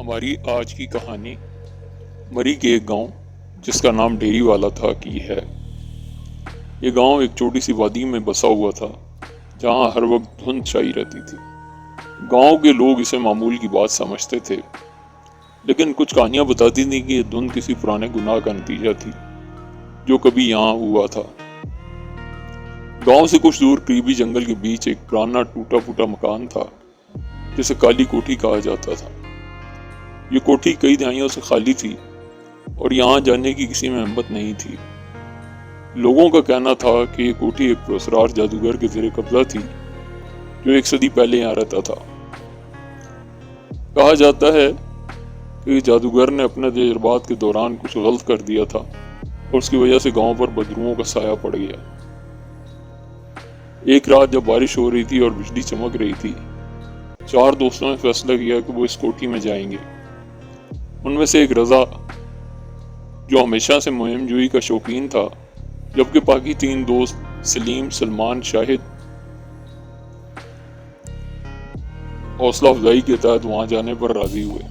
ہماری آج کی کہانی مری کے ایک گاؤں جس کا نام ڈیری والا تھا کی ہے۔ یہ گاؤں ایک چھوٹی سی وادی میں بسا ہوا تھا جہاں ہر وقت دھند چھائی رہتی تھی۔ گاؤں کے لوگ اسے معمول کی بات سمجھتے تھے، لیکن کچھ کہانیاں بتاتی تھیں کہ یہ دھند کسی پرانے گناہ کا نتیجہ تھی جو کبھی یہاں ہوا تھا۔ گاؤں سے کچھ دور قریبی جنگل کے بیچ ایک پرانا ٹوٹا پھوٹا مکان تھا جسے کالی کوٹھی کہا جاتا تھا۔ یہ کوٹھی کئی دہائیوں سے خالی تھی اور یہاں جانے کی کسی میں ہمت نہیں تھی۔ لوگوں کا کہنا تھا کہ یہ کوٹھی ایک پراسرار جادوگر کے زیر قبضہ تھی جو 1 صدی پہلے یہاں رہتا تھا۔ کہا جاتا ہے کہ جادوگر نے اپنے تجربات کے دوران کچھ غلط کر دیا تھا اور اس کی وجہ سے گاؤں پر بدروؤں کا سایہ پڑ گیا۔ ایک رات جب بارش ہو رہی تھی اور بجلی چمک رہی تھی، 4 دوستوں نے فیصلہ کیا کہ وہ اس کوٹھی میں جائیں گے۔ ان میں سے ایک رضا جو ہمیشہ سے مہم جوئی کا شوقین تھا، جبکہ باقی 3 دوست سلیم، سلمان، شاہد حوصلہ افزائی کے تحت وہاں جانے پر راضی ہوئے۔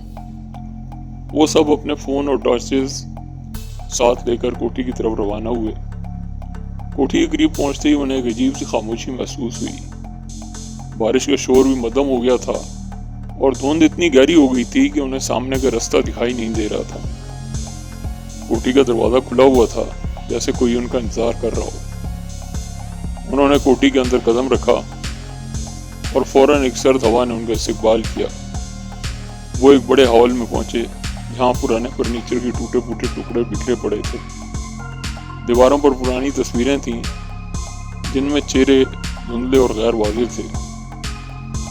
وہ سب اپنے فون اور ٹارچز ساتھ لے کر کوٹھی کی طرف روانہ ہوئے۔ کوٹھی کے قریب پہنچتے ہی انہیں ایک عجیب سی خاموشی محسوس ہوئی۔ بارش کا شور بھی مدھم ہو گیا تھا اور دھند اتنی گہری ہو گئی تھی کہ انہیں سامنے کا رستہ دکھائی نہیں دے رہا تھا۔ کوٹھی کا دروازہ کھلا ہوا تھا جیسے کوئی ان کا انتظار کر رہا ہو۔ انہوں نے کوٹھی کے اندر قدم رکھا اور فوراً ایک سرد ہوا نے ان کا استقبال کیا۔ وہ ایک بڑے ہال میں پہنچے جہاں پرانے فرنیچر کے ٹوٹے پھوٹے ٹکڑے بکھرے پڑے تھے۔ دیواروں پر پرانی تصویریں تھیں جن میں چہرے دھندلے اور غیر واضح تھے۔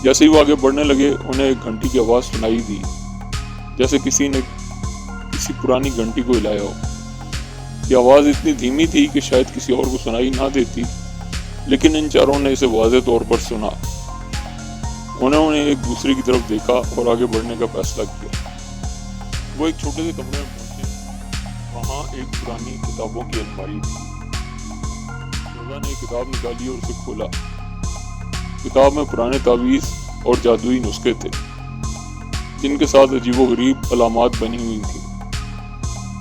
جیسے ہی وہ آگے بڑھنے لگے، انہیں ایک گھنٹی کی آواز سنائی دی، جیسے کسی نے کسی پرانی گھنٹی کو ہلایا ہو۔ یہ آواز اتنی دھیمی تھی کہ شاید کسی اور کو سنائی نہ دیتی، لیکن ان چاروں نے اسے واضح طور پر سنا۔ انہوں نے ایک دوسرے کی طرف دیکھا اور آگے بڑھنے کا فیصلہ کیا۔ وہ ایک چھوٹے سے کمرے میں پہنچے۔ وہاں ایک پرانی کتابوں کی الماری تھی۔ رضا نے ایک کتاب نکالی اور اسے کھولا۔ کتاب میں پرانے تعویذ اور جادوئی نسخے تھے جن کے ساتھ عجیب و غریب علامات بنی ہوئی تھیں۔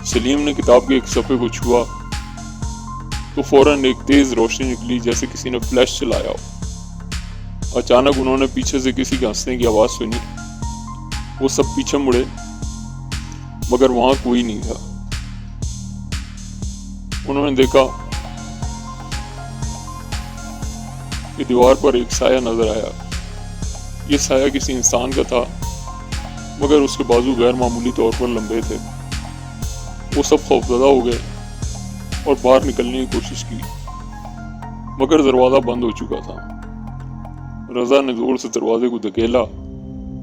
سلیم نے کتاب کے ایک صفحے کو چھوا تو فوراً ایک تیز روشنی نکلی جیسے کسی نے فلیش چلایا ہو۔ اچانک انہوں نے پیچھے سے کسی کے ہنسنے کی آواز سنی۔ وہ سب پیچھے مڑے مگر وہاں کوئی نہیں تھا۔ انہوں نے دیکھا کہ دیوار پر ایک سایہ نظر آیا۔ یہ سایہ کسی انسان کا تھا مگر اس کے بازو غیر معمولی طور پر لمبے تھے۔ وہ سب خوفزدہ ہو گئے اور باہر نکلنے کی کوشش کی مگر دروازہ بند ہو چکا تھا۔ رضا نے زور سے دروازے کو دھکیلا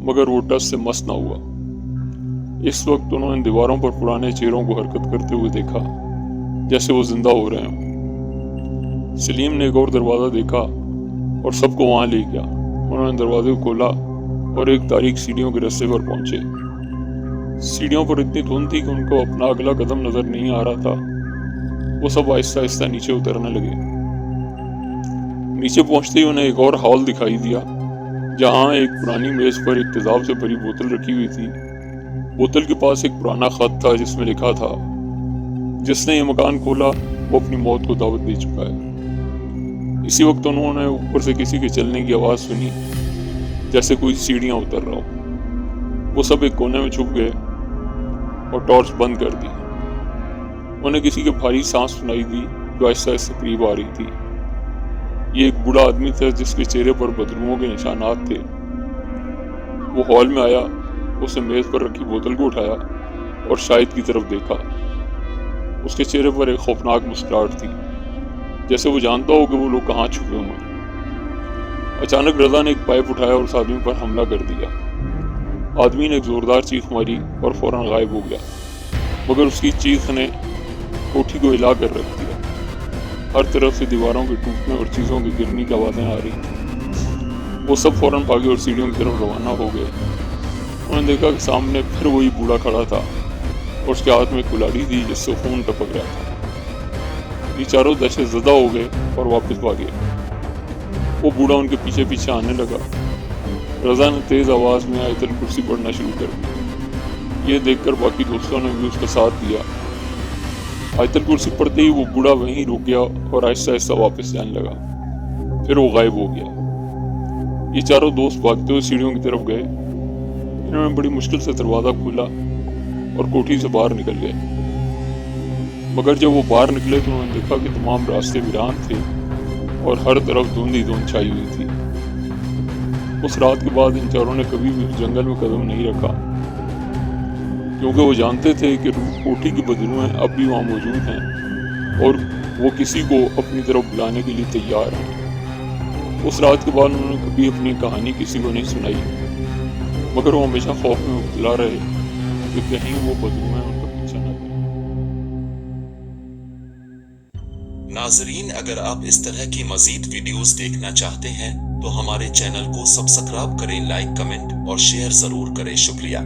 مگر وہ ٹس سے مس نہ ہوا۔ اس وقت انہوں نے دیواروں پر پرانے چہروں کو حرکت کرتے ہوئے دیکھا جیسے وہ زندہ ہو رہے ہوں۔ سلیم نے ایک اور دروازہ دیکھا اور سب کو وہاں لے گیا۔ انہوں نے دروازے کو کھولا اور ایک تاریک سیڑھیوں کے رستے پر پہنچے۔ سیڑھیوں پر اتنی دھند تھی کہ ان کو اپنا اگلا قدم نظر نہیں آ رہا تھا۔ وہ سب آہستہ آہستہ نیچے اترنے لگے۔ نیچے پہنچتے ہی انہیں ایک اور ہال دکھائی دیا جہاں ایک پرانی میز پر ایک تیزاب سے بھری بوتل رکھی ہوئی تھی۔ بوتل کے پاس ایک پرانا خط تھا جس میں لکھا تھا، جس نے یہ مکان کھولا وہ اپنی موت کو دعوت دے چکا ہے۔ اسی وقت انہوں نے اوپر سے کسی کے چلنے کی آواز سنی جیسے کوئی سیڑھیاں اتر رہا ہو۔ وہ سب ایک کونے میں چھپ گئے اور ٹارچ بند کر دی۔ انہیں کسی کے بھاری سانس سنائی دی جو آہستہ آہستہ قریب آ رہی تھی۔ یہ ایک بوڑھا آدمی تھا جس کے چہرے پر بدروؤں کے نشانات تھے۔ وہ ہال میں آیا، اس نے میز پر رکھی بوتل کو اٹھایا اور شاہد کی طرف دیکھا۔ اس کے چہرے پر ایک خوفناک مسکراہٹ تھی جیسے وہ جانتا ہو کہ وہ لوگ کہاں چھپے ہوئے ہیں۔ اچانک رضا نے ایک پائپ اٹھایا اور اس آدمی پر حملہ کر دیا۔ آدمی نے ایک زوردار چیخ ماری اور فوراً غائب ہو گیا، مگر اس کی چیخ نے کوٹھی کو ہلا کر رکھ دیا۔ ہر طرف سے دیواروں کے ٹوٹنے اور چیزوں کی گرنے کی آوازیں آ رہی تھیں۔ وہ سب فوراً بھاگے اور سیڑھیوں کی طرف روانہ ہو گئے۔ انہوں نے دیکھا کہ سامنے پھر وہی بوڑھا کھڑا تھا اور اس کے ہاتھ میں کلاڑی تھی جس سے خون ٹپک رہا تھا۔ یہ چاروں دہشت زدہ ہو گئے اور واپس بھاگے۔ وہ بوڑھا ان کے پیچھے پیچھے آنے لگا۔ رضا نے تیز آواز میں آیت الکرسی پڑھنا شروع کر دی۔ یہ دیکھ کر باقی دوستوں نے بھی اس کا ساتھ دیا۔ آیت الکرسی پڑھتے ہی وہ بوڑھا وہیں رک گیا اور آہستہ آہستہ واپس جانے لگا، پھر وہ غائب ہو گیا۔ یہ چاروں دوست بھاگتے ہوئے سیڑھیوں کی طرف گئے۔ انہوں نے بڑی مشکل سے دروازہ کھولا اور کوٹھی سے باہر نکل گئے، مگر جب وہ باہر نکلے تو انہوں نے دیکھا کہ تمام راستے ویران تھے اور ہر طرف دھند ہی دھند چھائی ہوئی تھی۔ اس رات کے بعد ان چاروں نے کبھی بھی اس جنگل میں قدم نہیں رکھا، کیونکہ وہ جانتے تھے کہ کوٹھی کی بدروہیں اب بھی وہاں موجود ہیں اور وہ کسی کو اپنی طرف بلانے کے لیے تیار ہیں۔ اس رات کے بعد انہوں نے کبھی اپنی کہانی کسی کو نہیں سنائی، مگر وہ ہمیشہ خوف میں مبتلا رہے کہ کہیں وہ بدروہیں ان کا پیچھا نہ کریں۔ ناظرین، اگر آپ اس طرح کی مزید ویڈیوز دیکھنا چاہتے ہیں تو ہمارے چینل کو سبسکرائب کریں، لائک، کمنٹ اور شیئر ضرور کریں۔ شکریہ۔